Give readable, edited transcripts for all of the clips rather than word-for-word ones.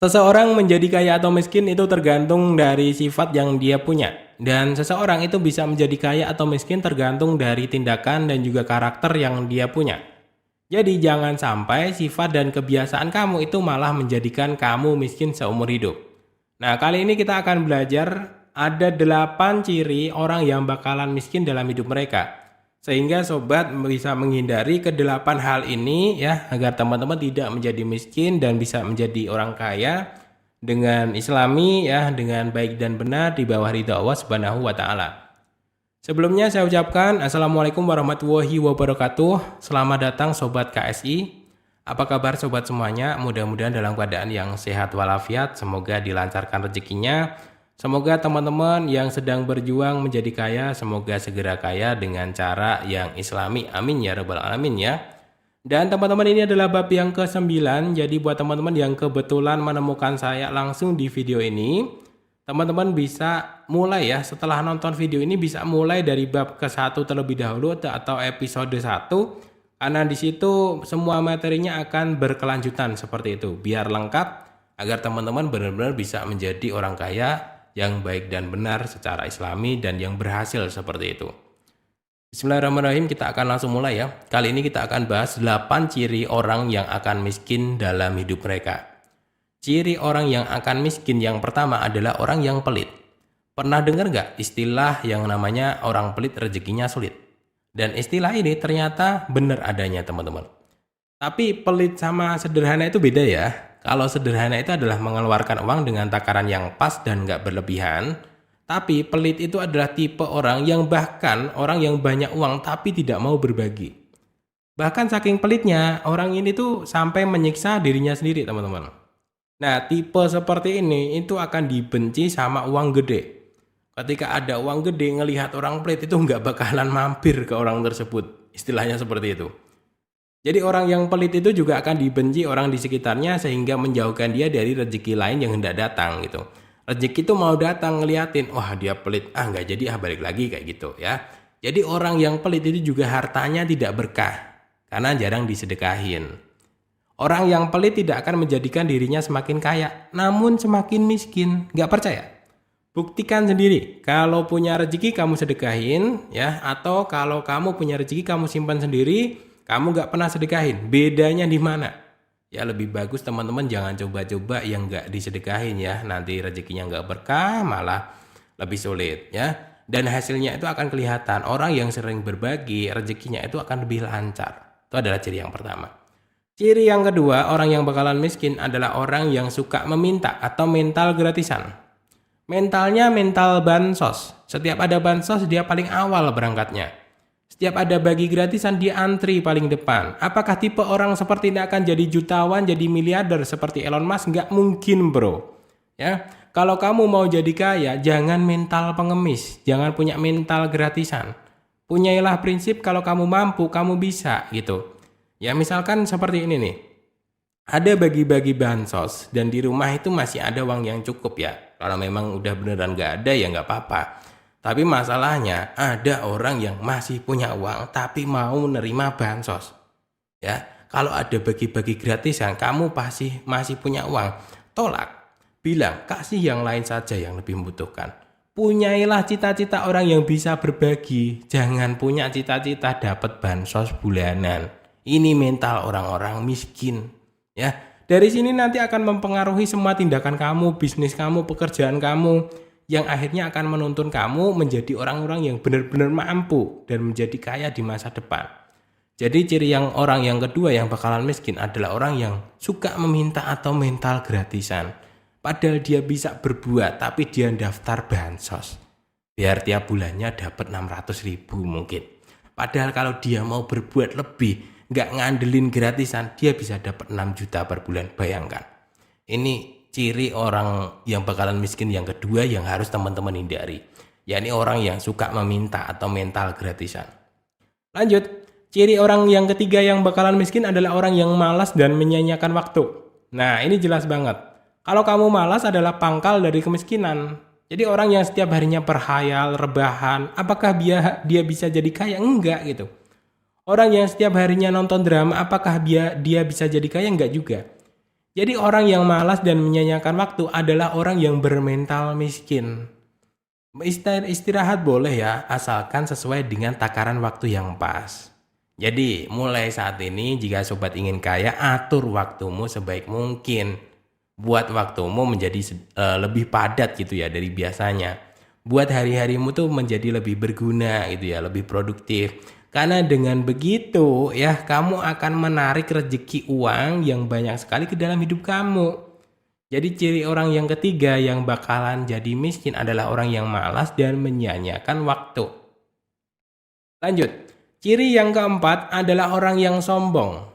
Seseorang menjadi kaya atau miskin itu tergantung dari sifat yang dia punya. Dan seseorang itu bisa menjadi kaya atau miskin tergantung dari tindakan dan juga karakter yang dia punya. Jadi jangan sampai sifat dan kebiasaan kamu itu malah menjadikan kamu miskin seumur hidup. Nah, kali ini kita akan belajar ada 8 ciri orang yang bakalan miskin dalam hidup mereka. Sehingga sobat bisa menghindari kedelapan hal ini ya agar teman-teman tidak menjadi miskin dan bisa menjadi orang kaya dengan islami ya dengan baik dan benar di bawah ridha Allah Subhanahu wa taala. Sebelumnya saya ucapkan Assalamualaikum warahmatullahi wabarakatuh. Selamat datang sobat KSI. Apa kabar sobat semuanya? Mudah-mudahan dalam keadaan yang sehat walafiat, semoga dilancarkan rezekinya. Semoga teman-teman yang sedang berjuang menjadi kaya, semoga segera kaya dengan cara yang islami. Amin ya rabbal alamin ya. Dan teman-teman ini adalah bab yang ke-9. Jadi buat teman-teman yang kebetulan menemukan saya langsung di video ini, teman-teman bisa mulai ya, setelah nonton video ini bisa mulai dari bab ke-1 terlebih dahulu atau episode 1. Karena di situ semua materinya akan berkelanjutan seperti itu. Biar lengkap agar teman-teman benar-benar bisa menjadi orang kaya yang baik dan benar secara islami dan yang berhasil seperti itu. Bismillahirrahmanirrahim, kita akan langsung mulai ya. Kali ini kita akan bahas 8 ciri orang yang akan miskin dalam hidup mereka. Ciri orang yang akan miskin yang pertama adalah orang yang pelit. Pernah dengar nggak istilah yang namanya orang pelit rezekinya sulit? Dan istilah ini ternyata benar adanya teman-teman. Tapi pelit sama sederhana itu beda ya. Kalau sederhana itu adalah mengeluarkan uang dengan takaran yang pas dan nggak berlebihan. Tapi pelit itu adalah tipe orang yang bahkan orang yang banyak uang tapi tidak mau berbagi. Bahkan saking pelitnya, orang ini tuh sampai menyiksa dirinya sendiri teman-teman. Nah, tipe seperti ini itu akan dibenci sama uang gede. Ketika ada uang gede, ngelihat orang pelit itu nggak bakalan mampir ke orang tersebut. Istilahnya seperti itu. Jadi orang yang pelit itu juga akan dibenci orang di sekitarnya sehingga menjauhkan dia dari rezeki lain yang hendak datang gitu. Rezeki itu mau datang ngeliatin, wah dia pelit, nggak jadi balik lagi kayak gitu ya. Jadi orang yang pelit itu juga hartanya tidak berkah karena jarang disedekahin. Orang yang pelit tidak akan menjadikan dirinya semakin kaya, namun semakin miskin. Nggak percaya? Buktikan sendiri. Kalau punya rezeki kamu sedekahin ya, atau kalau kamu punya rezeki kamu simpan sendiri. Kamu gak pernah sedekahin, bedanya di mana? Ya lebih bagus teman-teman jangan coba-coba yang gak disedekahin ya. Nanti rezekinya gak berkah malah lebih sulit ya. Dan hasilnya itu akan kelihatan. Orang yang sering berbagi rezekinya itu akan lebih lancar. Itu adalah ciri yang pertama. Ciri yang kedua, orang yang bakalan miskin adalah orang yang suka meminta atau mental gratisan. Mentalnya mental bansos. Setiap ada bansos dia paling awal berangkatnya. Setiap ada bagi gratisan dia antri paling depan. Apakah tipe orang seperti ini akan jadi jutawan, jadi miliarder seperti Elon Musk? Nggak mungkin bro. Ya, kalau kamu mau jadi kaya, jangan mental pengemis, jangan punya mental gratisan. Punyailah prinsip kalau kamu mampu, kamu bisa gitu. Ya misalkan seperti ini nih. Ada bagi-bagi bansos dan di rumah itu masih ada uang yang cukup ya. Kalau memang udah beneran nggak ada ya nggak apa-apa. Tapi masalahnya ada orang yang masih punya uang tapi mau menerima bansos. Ya, kalau ada bagi-bagi gratisan, kamu pasti masih punya uang, tolak. Bilang, kasih yang lain saja yang lebih membutuhkan. Punyailah cita-cita orang yang bisa berbagi. Jangan punya cita-cita dapat bansos bulanan. Ini mental orang-orang miskin. Ya, dari sini nanti akan mempengaruhi semua tindakan kamu, bisnis kamu, pekerjaan kamu. Yang akhirnya akan menuntun kamu menjadi orang-orang yang benar-benar mampu dan menjadi kaya di masa depan. Jadi ciri yang orang yang kedua yang bakalan miskin adalah orang yang suka meminta atau mental gratisan. Padahal dia bisa berbuat tapi dia daftar bansos. Biar tiap bulannya dapat 600.000 mungkin. Padahal kalau dia mau berbuat lebih, nggak ngandelin gratisan, dia bisa dapat 6 juta per bulan. Bayangkan. Ini ciri orang yang bakalan miskin yang kedua yang harus teman-teman hindari. Yakni orang yang suka meminta atau mental gratisan. Lanjut, ciri orang yang ketiga yang bakalan miskin adalah orang yang malas dan menyia-nyiakan waktu. Nah ini jelas banget. Kalau kamu malas adalah pangkal dari kemiskinan. Jadi orang yang setiap harinya berhayal, rebahan, apakah dia bisa jadi kaya? Enggak gitu. Orang yang setiap harinya nonton drama, apakah dia bisa jadi kaya? Enggak juga. Jadi orang yang malas dan menyanyiakan waktu adalah orang yang bermental miskin. Istirahat boleh ya, asalkan sesuai dengan takaran waktu yang pas. Jadi, mulai saat ini jika sobat ingin kaya, atur waktumu sebaik mungkin. Buat waktumu menjadi lebih padat gitu ya dari biasanya. Buat hari-harimu tuh menjadi lebih berguna gitu ya, lebih produktif. Karena dengan begitu ya, kamu akan menarik rezeki uang yang banyak sekali ke dalam hidup kamu. Jadi ciri orang yang ketiga yang bakalan jadi miskin adalah orang yang malas dan menyia-nyiakan waktu. Lanjut, ciri yang keempat adalah orang yang sombong.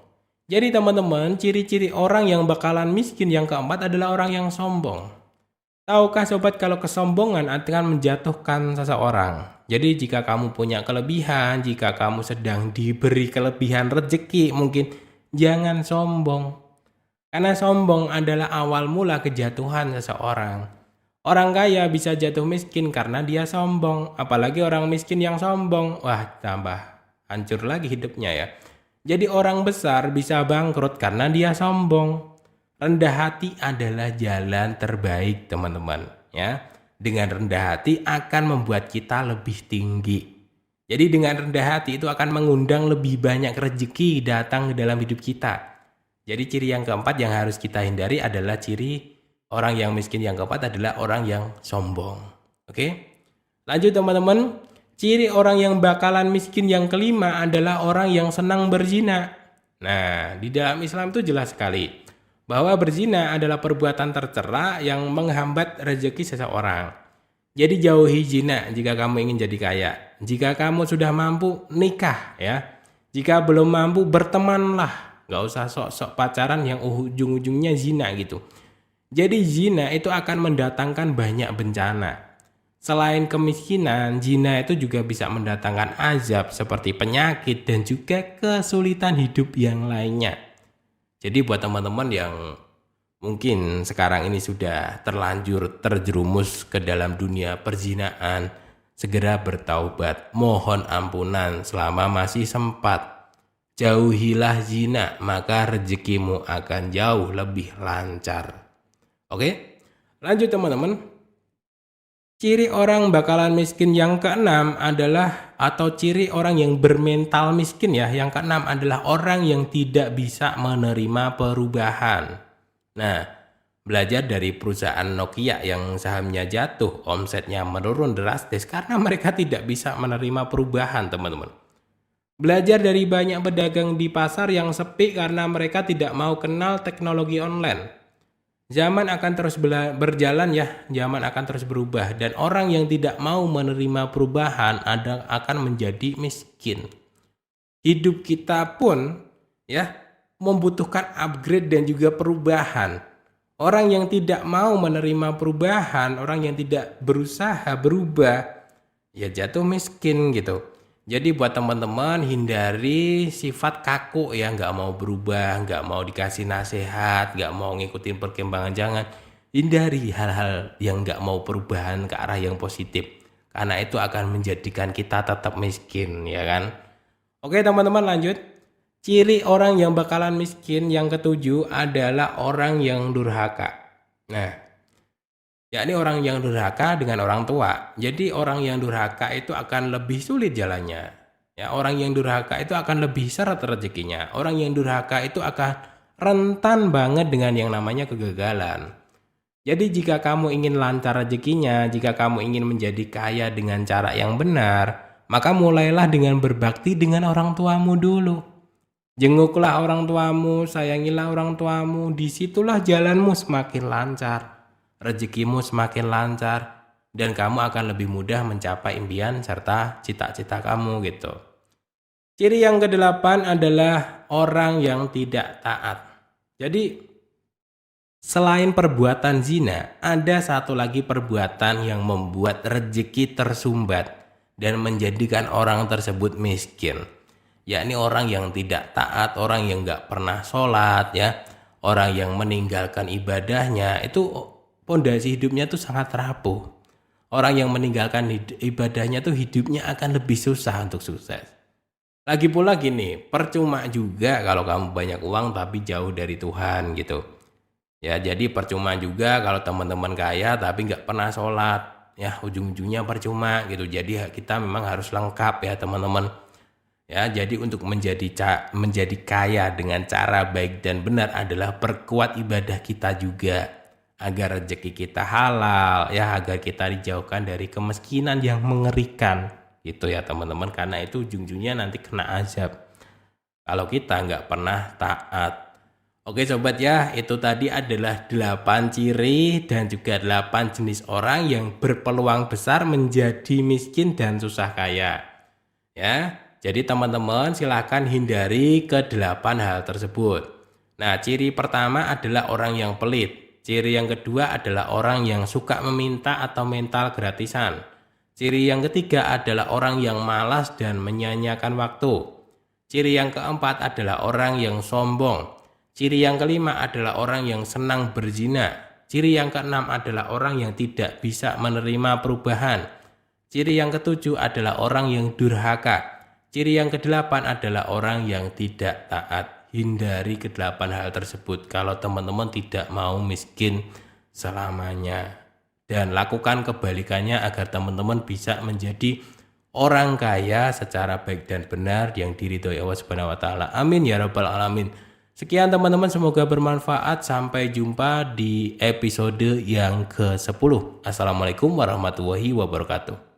Jadi teman-teman, ciri-ciri orang yang bakalan miskin yang keempat adalah orang yang sombong. Tahukah sobat kalau kesombongan akan menjatuhkan seseorang? Jadi jika kamu punya kelebihan, jika kamu sedang diberi kelebihan rezeki, mungkin jangan sombong. Karena sombong adalah awal mula kejatuhan seseorang. Orang kaya bisa jatuh miskin karena dia sombong. Apalagi orang miskin yang sombong. Wah, tambah hancur lagi hidupnya ya. Jadi orang besar bisa bangkrut karena dia sombong. Rendah hati adalah jalan terbaik, teman-teman, ya. Dengan rendah hati akan membuat kita lebih tinggi. Jadi dengan rendah hati itu akan mengundang lebih banyak rezeki datang ke dalam hidup kita. Jadi ciri yang keempat yang harus kita hindari adalah ciri orang yang miskin yang keempat adalah orang yang sombong. Oke? Lanjut teman-teman. Ciri orang yang bakalan miskin yang kelima adalah orang yang senang berzina. Nah, di dalam Islam itu jelas sekali bahwa berzina adalah perbuatan tercela yang menghambat rezeki seseorang. Jadi jauhi zina jika kamu ingin jadi kaya. Jika kamu sudah mampu, nikah ya. Jika belum mampu, bertemanlah. Gak usah sok-sok pacaran yang ujung-ujungnya zina gitu. Jadi zina itu akan mendatangkan banyak bencana. Selain kemiskinan, zina itu juga bisa mendatangkan azab seperti penyakit dan juga kesulitan hidup yang lainnya. Jadi buat teman-teman yang mungkin sekarang ini sudah terlanjur terjerumus ke dalam dunia perzinaan, segera bertaubat, mohon ampunan selama masih sempat. Jauhilah zina, maka rezekimu akan jauh lebih lancar. Oke, lanjut teman-teman. Ciri orang bakalan miskin yang keenam adalah, atau ciri orang yang bermental miskin ya, yang keenam adalah orang yang tidak bisa menerima perubahan. Nah, belajar dari perusahaan Nokia yang sahamnya jatuh, omsetnya menurun drastis karena mereka tidak bisa menerima perubahan, teman-teman. Belajar dari banyak pedagang di pasar yang sepi karena mereka tidak mau kenal teknologi online. Zaman akan terus berjalan ya, zaman akan terus berubah dan orang yang tidak mau menerima perubahan akan menjadi miskin. Hidup kita pun ya membutuhkan upgrade dan juga perubahan. Orang yang tidak mau menerima perubahan, orang yang tidak berusaha berubah, ya jatuh miskin gitu. Jadi buat teman-teman hindari sifat kaku ya, nggak mau berubah, nggak mau dikasih nasihat, nggak mau ngikutin perkembangan, jangan. Hindari hal-hal yang nggak mau perubahan ke arah yang positif. Karena itu akan menjadikan kita tetap miskin ya kan. Oke teman-teman lanjut. Ciri orang yang bakalan miskin yang ketujuh adalah orang yang durhaka. Nah, yakni orang yang durhaka dengan orang tua. Jadi orang yang durhaka itu akan lebih sulit jalannya. Ya, orang yang durhaka itu akan lebih seret rezekinya. Orang yang durhaka itu akan rentan banget dengan yang namanya kegagalan. Jadi jika kamu ingin lancar rezekinya, jika kamu ingin menjadi kaya dengan cara yang benar, maka mulailah dengan berbakti dengan orang tuamu dulu. Jenguklah orang tuamu, sayangilah orang tuamu, disitulah jalanmu semakin lancar. Rezekimu semakin lancar dan kamu akan lebih mudah mencapai impian serta cita-cita kamu gitu. Ciri yang kedelapan adalah orang yang tidak taat. Jadi selain perbuatan zina, ada satu lagi perbuatan yang membuat rezeki tersumbat dan menjadikan orang tersebut miskin. Yakni orang yang tidak taat, orang yang gak pernah sholat ya, orang yang meninggalkan ibadahnya itu pondasi hidupnya tuh sangat rapuh. Orang yang meninggalkan ibadahnya tuh hidupnya akan lebih susah untuk sukses. Lagi pula gini, percuma juga kalau kamu banyak uang tapi jauh dari Tuhan gitu. Ya, jadi percuma juga kalau teman-teman kaya tapi nggak pernah sholat. Ya, ujung-ujungnya percuma gitu. Jadi kita memang harus lengkap ya teman-teman. Ya, jadi untuk menjadi kaya dengan cara baik dan benar adalah perkuat ibadah kita juga agar rezeki kita halal ya, agar kita dijauhkan dari kemiskinan yang mengerikan gitu ya teman-teman, karena itu ujung-ujungnya nanti kena azab kalau kita nggak pernah taat. Oke sobat ya, itu tadi adalah 8 ciri dan juga 8 jenis orang yang berpeluang besar menjadi miskin dan susah kaya. Ya, jadi teman-teman silahkan hindari ke-8 hal tersebut. Nah, ciri pertama adalah orang yang pelit. Ciri yang kedua adalah orang yang suka meminta atau mental gratisan. Ciri yang ketiga adalah orang yang malas dan menyia-nyiakan waktu. Ciri yang keempat adalah orang yang sombong. Ciri yang kelima adalah orang yang senang berzina. Ciri yang keenam adalah orang yang tidak bisa menerima perubahan. Ciri yang ketujuh adalah orang yang durhaka. Ciri yang kedelapan adalah orang yang tidak taat. Hindari ke-8 hal tersebut kalau teman-teman tidak mau miskin selamanya. Dan lakukan kebalikannya agar teman-teman bisa menjadi orang kaya secara baik dan benar yang diridhoi Allah Subhanahu wa taala. Amin ya rabbal alamin. Sekian teman-teman, semoga bermanfaat. Sampai jumpa di episode yang ke-10. Assalamualaikum warahmatullahi wabarakatuh.